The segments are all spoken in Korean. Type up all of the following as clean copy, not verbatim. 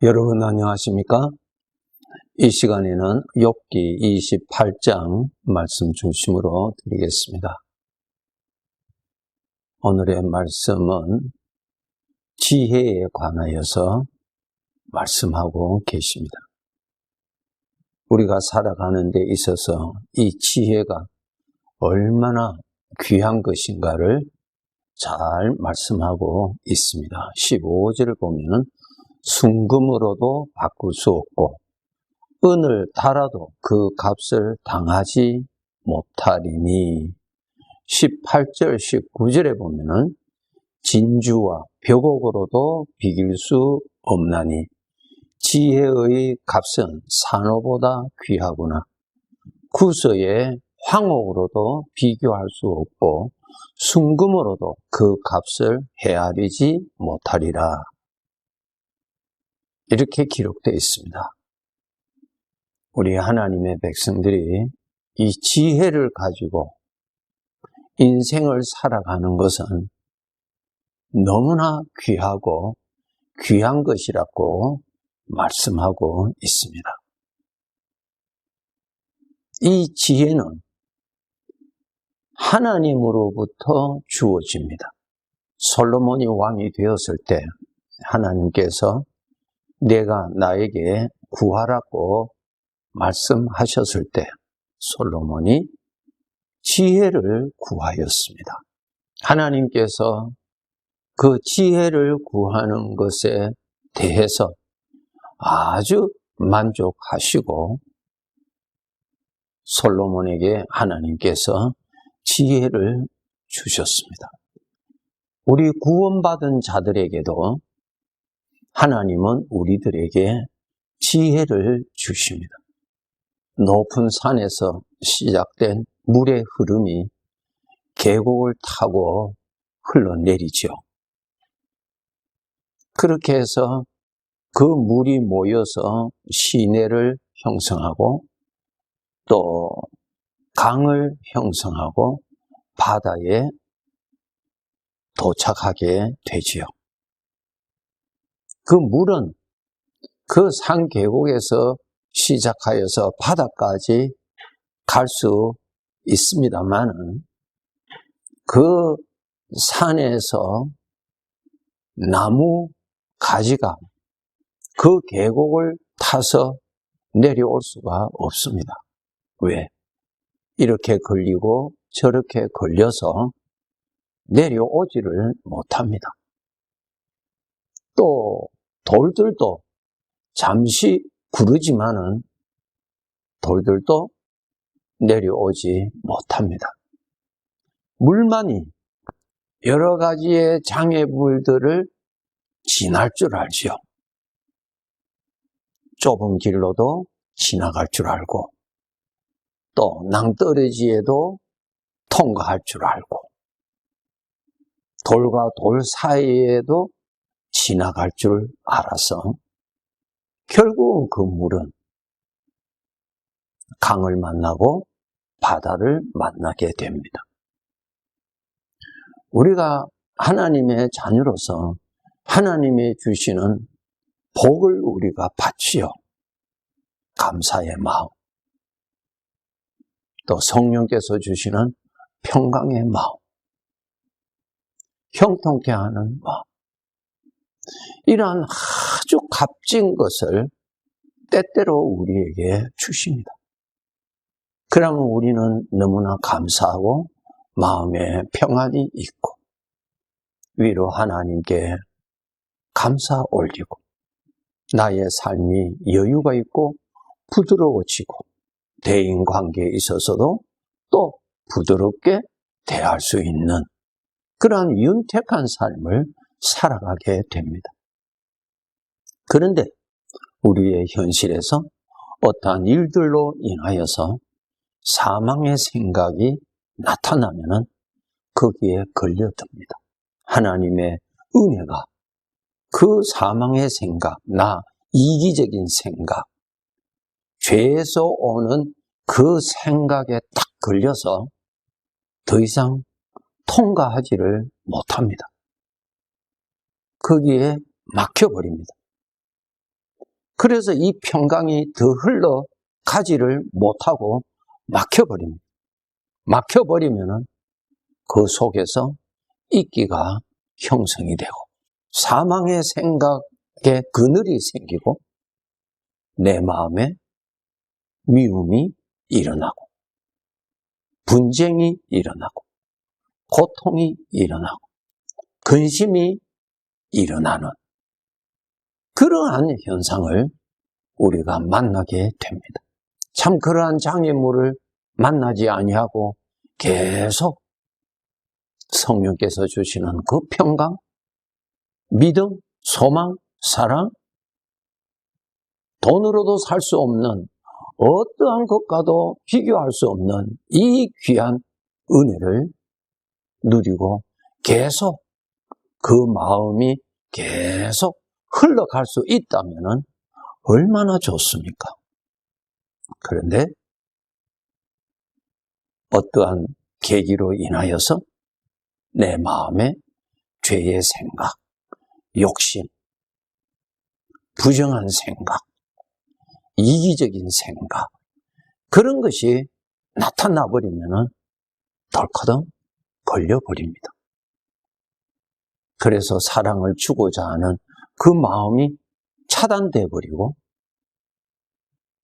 여러분 안녕하십니까? 이 시간에는 욥기 28장 말씀 중심으로 드리겠습니다. 오늘의 말씀은 지혜에 관하여서 말씀하고 계십니다. 우리가 살아가는 데 있어서 이 지혜가 얼마나 귀한 것인가를 잘 말씀하고 있습니다. 15절을 보면은 순금으로도 바꿀 수 없고 은을 달아도 그 값을 당하지 못하리니 18절, 19절에 보면은 진주와 벽옥으로도 비길 수 없나니 지혜의 값은 산호보다 귀하구나. 구서의 황옥으로도 비교할 수 없고 순금으로도 그 값을 헤아리지 못하리라. 이렇게 기록되어 있습니다. 우리 하나님의 백성들이 이 지혜를 가지고 인생을 살아가는 것은 너무나 귀하고 귀한 것이라고 말씀하고 있습니다. 이 지혜는 하나님으로부터 주어집니다. 솔로몬이 왕이 되었을 때 하나님께서 내가 나에게 구하라고 말씀하셨을 때 솔로몬이 지혜를 구하였습니다. 하나님께서 그 지혜를 구하는 것에 대해서 아주 만족하시고 솔로몬에게 하나님께서 지혜를 주셨습니다. 우리 구원받은 자들에게도 하나님은 우리들에게 지혜를 주십니다. 높은 산에서 시작된 물의 흐름이 계곡을 타고 흘러내리죠. 그렇게 해서 그 물이 모여서 시내를 형성하고 또 강을 형성하고 바다에 도착하게 되지요. 그 물은 그 산 계곡에서 시작하여서 바다까지 갈 수 있습니다만은 그 산에서 나무 가지가 그 계곡을 타서 내려올 수가 없습니다. 왜? 이렇게 걸리고 저렇게 걸려서 내려오지를 못합니다. 또 돌들도 잠시 구르지만은 돌들도 내려오지 못합니다. 물만이 여러 가지의 장애물들을 지날 줄 알지요. 좁은 길로도 지나갈 줄 알고 또 낭떠러지에도 통과할 줄 알고 돌과 돌 사이에도 지나갈 줄 알아서 결국 그 물은 강을 만나고 바다를 만나게 됩니다. 우리가 하나님의 자녀로서 하나님이 주시는 복을 우리가 받지요. 감사의 마음, 또 성령께서 주시는 평강의 마음, 형통케 하는 마음, 이러한 아주 값진 것을 때때로 우리에게 주십니다. 그러면 우리는 너무나 감사하고 마음에 평안이 있고 위로 하나님께 감사 올리고 나의 삶이 여유가 있고 부드러워지고 대인 관계에 있어서도 또 부드럽게 대할 수 있는 그러한 윤택한 삶을 살아가게 됩니다. 그런데 우리의 현실에서 어떠한 일들로 인하여서 사망의 생각이 나타나면은 거기에 걸려듭니다. 하나님의 은혜가 그 사망의 생각, 나 이기적인 생각, 죄에서 오는 그 생각에 딱 걸려서 더 이상 통과하지를 못합니다. 거기에 막혀버립니다. 그래서 이 평강이 더 흘러가지를 못하고 막혀버립니다. 막혀버리면은 그 속에서 이끼가 형성이 되고 사망의 생각에 그늘이 생기고 내 마음에 미움이 일어나고 분쟁이 일어나고 고통이 일어나고 근심이 일어나는 그러한 현상을 우리가 만나게 됩니다. 참 그러한 장애물을 만나지 아니하고 계속 성령께서 주시는 그 평강, 믿음, 소망, 사랑, 돈으로도 살 수 없는 어떠한 것과도 비교할 수 없는 이 귀한 은혜를 누리고 계속 그 마음이 계속 흘러갈 수 있다면 얼마나 좋습니까? 그런데 어떠한 계기로 인하여서 내 마음에 죄의 생각, 욕심, 부정한 생각, 이기적인 생각 그런 것이 나타나 버리면 덜커덩 걸려버립니다. 그래서 사랑을 주고자 하는 그 마음이 차단돼 버리고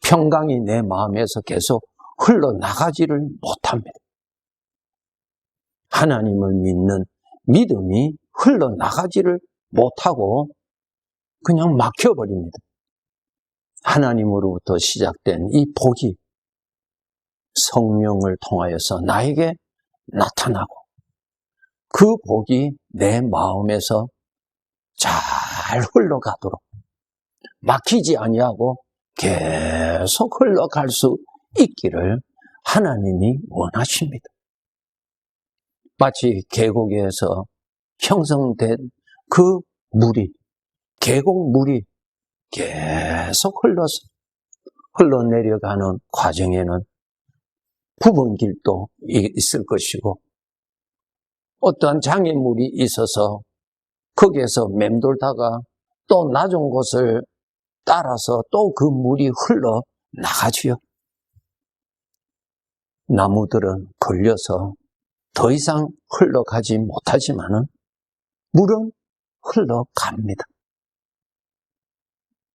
평강이 내 마음에서 계속 흘러나가지를 못합니다. 하나님을 믿는 믿음이 흘러나가지를 못하고 그냥 막혀버립니다. 하나님으로부터 시작된 이 복이 성령을 통하여서 나에게 나타나고 그 복이 내 마음에서 잘 흘러가도록 막히지 아니하고 계속 흘러갈 수 있기를 하나님이 원하십니다. 마치 계곡에서 형성된 그 물이 계곡물이 계속 흘러내려가는 과정에는 부은 길도 있을 것이고 어떠한 장애물이 있어서 거기에서 맴돌다가 또 낮은 곳을 따라서 또 그 물이 흘러나가지요. 나무들은 걸려서 더 이상 흘러가지 못하지만은 물은 흘러갑니다.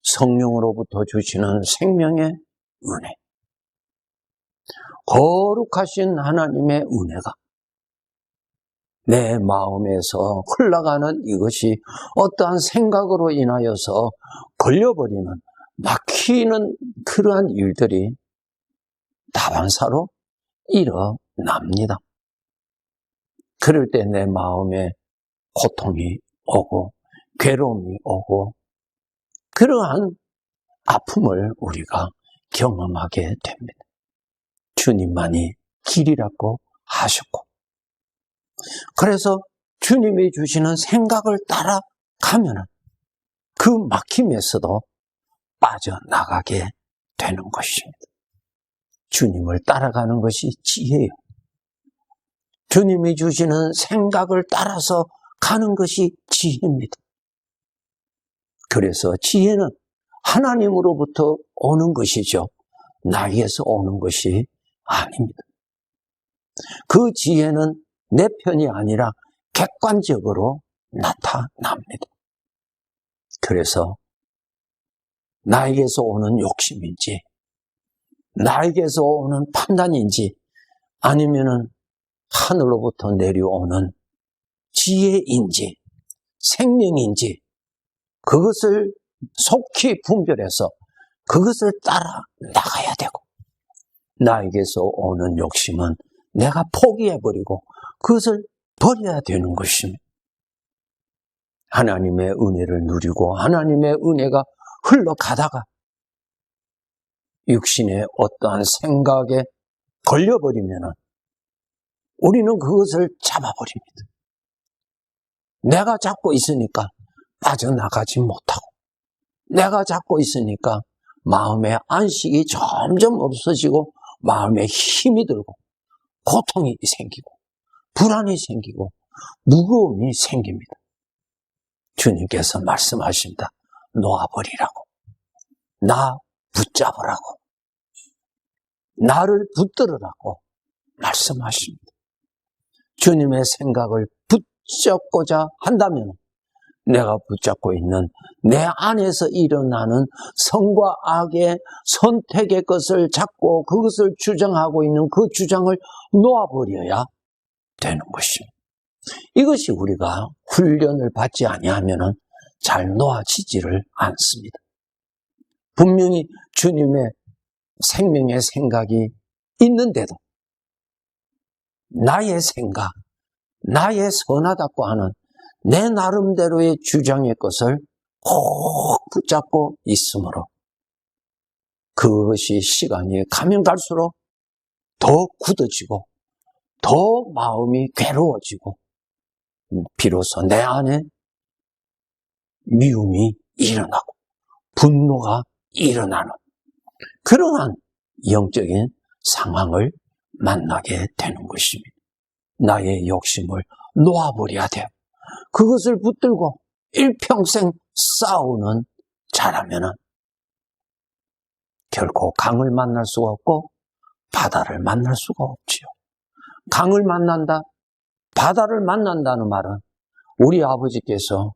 성령으로부터 주시는 생명의 은혜, 거룩하신 하나님의 은혜가 내 마음에서 흘러가는 이것이 어떠한 생각으로 인하여서 걸려버리는, 막히는 그러한 일들이 다반사로 일어납니다. 그럴 때 내 마음에 고통이 오고 괴로움이 오고 그러한 아픔을 우리가 경험하게 됩니다. 주님만이 길이라고 하셨고 그래서 주님이 주시는 생각을 따라가면 그 막힘에서도 빠져나가게 되는 것입니다. 주님을 따라가는 것이 지혜예요. 주님이 주시는 생각을 따라서 가는 것이 지혜입니다. 그래서 지혜는 하나님으로부터 오는 것이죠. 나에게서 오는 것이 아닙니다. 그 지혜는 내 편이 아니라 객관적으로 나타납니다. 그래서 나에게서 오는 욕심인지 나에게서 오는 판단인지 아니면은 하늘로부터 내려오는 지혜인지 생명인지 그것을 속히 분별해서 그것을 따라 나가야 되고 나에게서 오는 욕심은 내가 포기해버리고 그것을 버려야 되는 것입니다. 하나님의 은혜를 누리고 하나님의 은혜가 흘러가다가 육신의 어떠한 생각에 걸려버리면 우리는 그것을 잡아버립니다. 내가 잡고 있으니까 빠져나가지 못하고 내가 잡고 있으니까 마음의 안식이 점점 없어지고 마음에 힘이 들고 고통이 생기고 불안이 생기고 무거움이 생깁니다. 주님께서 말씀하십니다. 놓아버리라고. 나 붙잡으라고. 나를 붙들으라고 말씀하십니다. 주님의 생각을 붙잡고자 한다면 내가 붙잡고 있는 내 안에서 일어나는 선과 악의 선택의 것을 잡고 그것을 주장하고 있는 그 주장을 놓아버려야 되는 것입니다. 이것이 우리가 훈련을 받지 아니하면 잘 놓아지지를 않습니다. 분명히 주님의 생명의 생각이 있는데도 나의 생각, 나의 선하다고 하는 내 나름대로의 주장의 것을 꼭 붙잡고 있으므로 그것이 시간이 가면 갈수록 더 굳어지고 더 마음이 괴로워지고 비로소 내 안에 미움이 일어나고 분노가 일어나는 그러한 영적인 상황을 만나게 되는 것입니다. 나의 욕심을 놓아버려야 돼요. 그것을 붙들고 일평생 싸우는 자라면은 결코 강을 만날 수가 없고 바다를 만날 수가 없지요. 강을 만난다, 바다를 만난다는 말은 우리 아버지께서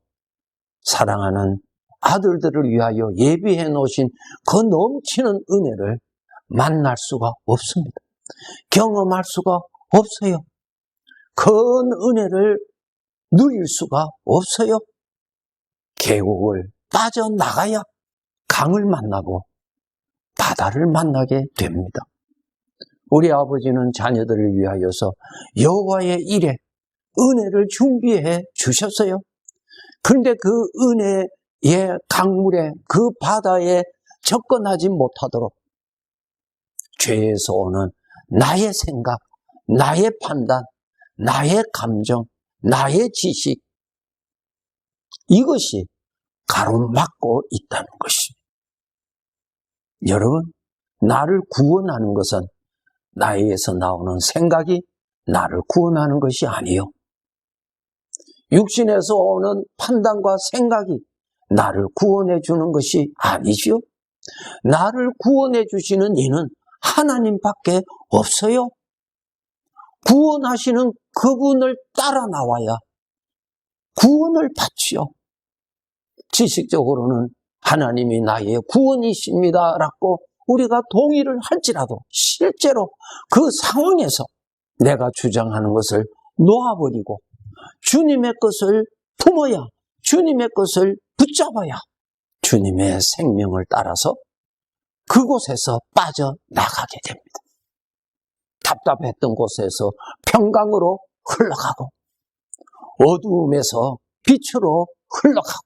사랑하는 아들들을 위하여 예비해 놓으신 그 넘치는 은혜를 만날 수가 없습니다. 경험할 수가 없어요. 큰 은혜를 누릴 수가 없어요. 계곡을 빠져나가야 강을 만나고 바다를 만나게 됩니다. 우리 아버지는 자녀들을 위하여서 여호와의 일에 은혜를 준비해 주셨어요. 그런데 그 은혜의 강물에 그 바다에 접근하지 못하도록 죄에서 오는 나의 생각, 나의 판단, 나의 감정, 나의 지식 이것이 가로막고 있다는 것입니다. 여러분, 나를 구원하는 것은 나에게서 나오는 생각이 나를 구원하는 것이 아니요. 육신에서 오는 판단과 생각이 나를 구원해 주는 것이 아니지요. 나를 구원해 주시는 이는 하나님밖에 없어요. 구원하시는 그분을 따라 나와야 구원을 받지요. 지식적으로는 하나님이 나의 구원이십니다라고 우리가 동의를 할지라도 실제로 그 상황에서 내가 주장하는 것을 놓아버리고 주님의 것을 품어야, 주님의 것을 붙잡아야 주님의 생명을 따라서 그곳에서 빠져나가게 됩니다. 답답했던 곳에서 평강으로 흘러가고 어두움에서 빛으로 흘러가고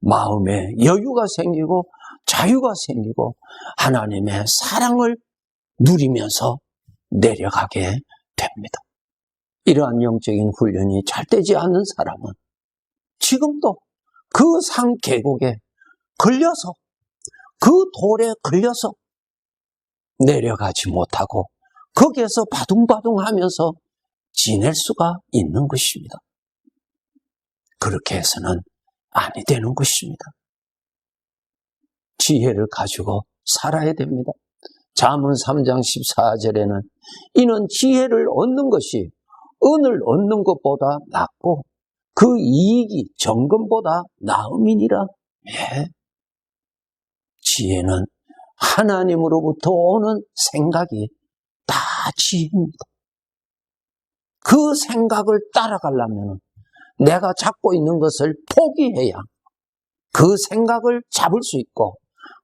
마음에 여유가 생기고 자유가 생기고 하나님의 사랑을 누리면서 내려가게 됩니다. 이러한 영적인 훈련이 잘 되지 않는 사람은 지금도 그 산 계곡에 걸려서 그 돌에 걸려서 내려가지 못하고 거기에서 바둥바둥하면서 지낼 수가 있는 것입니다. 그렇게 해서는 아니 되는 것입니다. 지혜를 가지고 살아야 됩니다. 잠언 3장 14절에는 이는 지혜를 얻는 것이 은을 얻는 것보다 낫고 그 이익이 정금보다 나음이니라. 예. 지혜는 하나님으로부터 오는 생각이 다 지혜입니다. 그 생각을 따라가려면 내가 잡고 있는 것을 포기해야 그 생각을 잡을 수 있고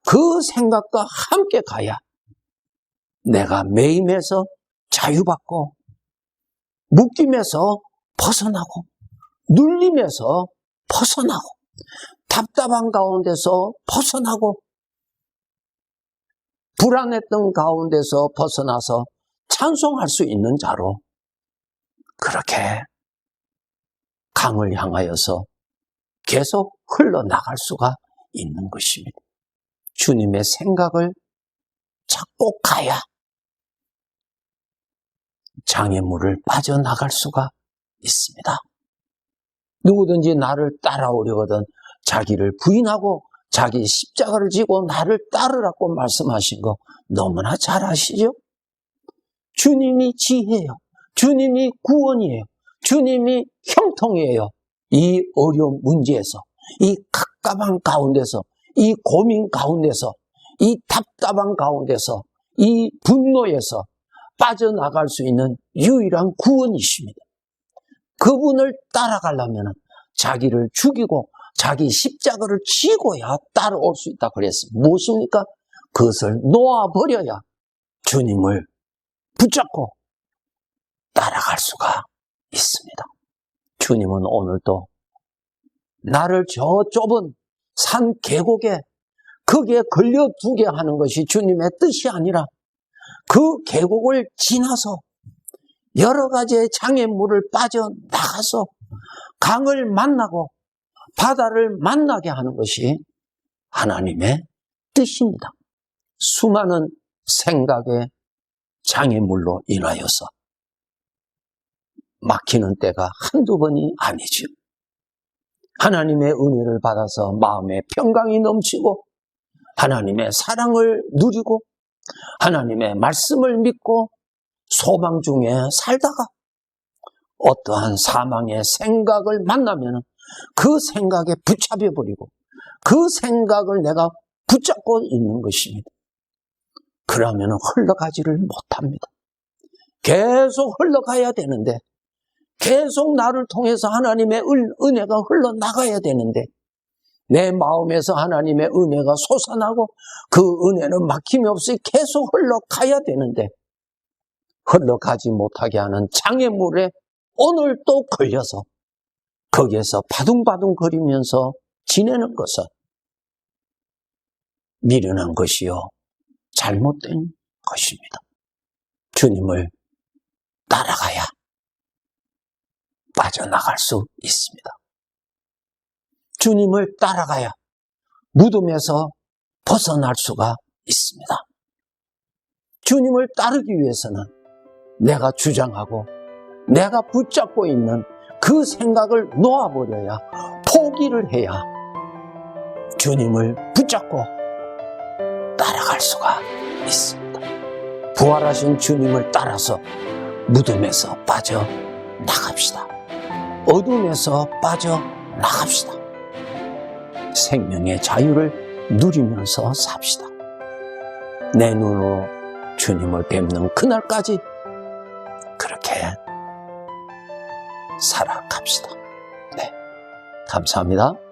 그 생각과 함께 가야 내가 매임에서 자유받고 묶임에서 벗어나고 눌림에서 벗어나고 답답한 가운데서 벗어나고 불안했던 가운데서 벗어나서 찬송할 수 있는 자로 그렇게 강을 향하여서 계속 흘러나갈 수가 있는 것입니다. 주님의 생각을 찾고 가야 장애물을 빠져나갈 수가 있습니다. 누구든지 나를 따라오려거든 자기를 부인하고 자기 십자가를 지고 나를 따르라고 말씀하신 거 너무나 잘 아시죠? 주님이 지혜예요. 주님이 구원이에요. 주님이 형통이에요. 이 어려운 문제에서, 이 갑갑한 가운데서, 이 고민 가운데서, 이 답답한 가운데서, 이 분노에서 빠져나갈 수 있는 유일한 구원이십니다. 그분을 따라가려면 자기를 죽이고 자기 십자가를 지고야 따라올 수 있다 그랬습니다. 무엇입니까? 그것을 놓아버려야 주님을 붙잡고 따라갈 수가 있습니다. 주님은 오늘도 나를 저 좁은 산 계곡에 거기에 걸려두게 하는 것이 주님의 뜻이 아니라 그 계곡을 지나서 여러 가지의 장애물을 빠져나가서 강을 만나고 바다를 만나게 하는 것이 하나님의 뜻입니다. 수많은 생각의 장애물로 인하여서 막히는 때가 한두 번이 아니죠. 하나님의 은혜를 받아서 마음에 평강이 넘치고 하나님의 사랑을 누리고 하나님의 말씀을 믿고 소망 중에 살다가 어떠한 사망의 생각을 만나면 그 생각에 붙잡혀버리고 그 생각을 내가 붙잡고 있는 것입니다. 그러면 흘러가지를 못합니다. 계속 흘러가야 되는데 계속 나를 통해서 하나님의 은혜가 흘러나가야 되는데 내 마음에서 하나님의 은혜가 솟아나고 그 은혜는 막힘이 없이 계속 흘러가야 되는데 흘러가지 못하게 하는 장애물에 오늘 또 걸려서 거기에서 바둥바둥거리면서 지내는 것은 미련한 것이요 잘못된 것입니다. 주님을 따라가야 빠져나갈 수 있습니다. 주님을 따라가야 무덤에서 벗어날 수가 있습니다. 주님을 따르기 위해서는 내가 주장하고 내가 붙잡고 있는 그 생각을 놓아버려야 포기를 해야 주님을 붙잡고 따라갈 수가 있습니다. 부활하신 주님을 따라서 무덤에서 빠져나갑시다. 어둠에서 빠져나갑시다. 생명의 자유를 누리면서 삽시다. 내 눈으로 주님을 뵙는 그날까지 그렇게 살아갑시다. 네, 감사합니다.